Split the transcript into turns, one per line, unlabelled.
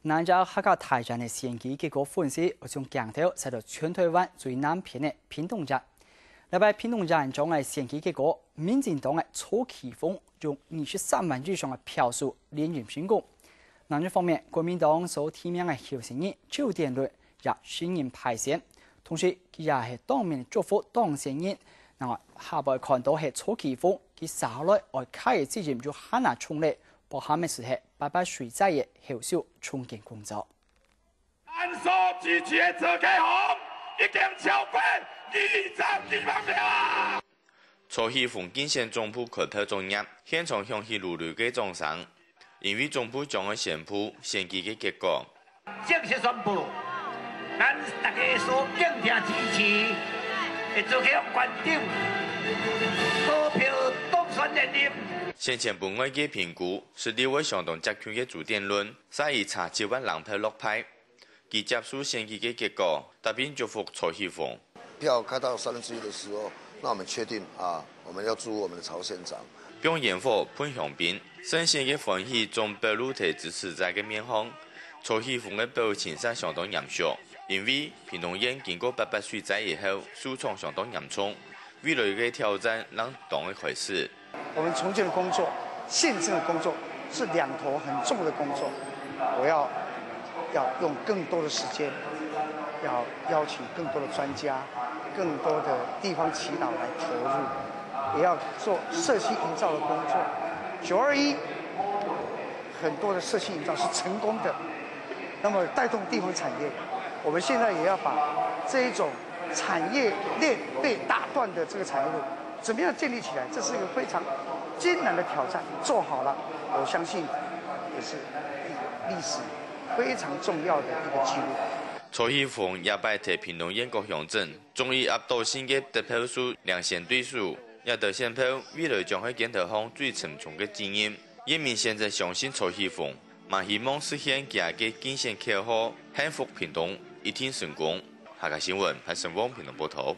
南加客家大战的选举结果分析，我从镜头睇到全台湾最南边的屏东站。礼拜屏东站中的选举结果，民进党的蔡其峰用23万以上的票数连任成功。南一方面，国民党所提名的候选人周典瑞也宣言败选，同时佢也是当面祝福当选人。那么下摆看到係蔡其峰，佢稍來外開之前就很難衝力，包含嘅是係拜水災嘅後續重建工作。
咱所支持的蔡其峰已經超過22萬票啊！
蔡其峰競選總部開頭作業，現場響起如雷嘅掌聲，因為總部將會宣布選舉嘅結果。
正式宣布，咱大家所敬聽支持的蔡其峰縣長投票當選連任。
先前本外界評估是6位相當接近嘅朱典倫，所以差7萬人票落敗。佢接受選舉嘅結果，特別祝福蔡其峰。
票開到31的時候，那我們確定我們要祝我們的曹縣長。
並煙火潘祥斌，新鮮嘅歡喜從表露喺支持者嘅面孔。蔡其峰嘅表情上相當嚴肅，因為屏東縣經過800水災以後，受創相當嚴重，未來嘅挑戰讓黨嘅開始。
我們重建的工作、憲政的工作是兩頭很重的工作，我要用更多的時間，要邀請更多的專家、更多的地方耆老來投入，也要做社區營造的工作。921很多的社區營造是成功的，那麼帶動地方產業，我們現在也要把這一種產業鏈被打斷的這個產業鏈，怎麼樣建立起來？這是一個非常艱難的挑戰，做好了，我相信也是歷史非常重要的一個記錄。
蔡其峰也拜託屏東縣各鄉鎮，終於壓倒性嘅得票數兩線對數，也得選票未來將會檢討好最沉重嘅經驗。人民現在相信蔡其峰，嘛希望實現佢嘅競選口號，幸福屏東，一定成功。下個新聞，潘勝旺屏東報道。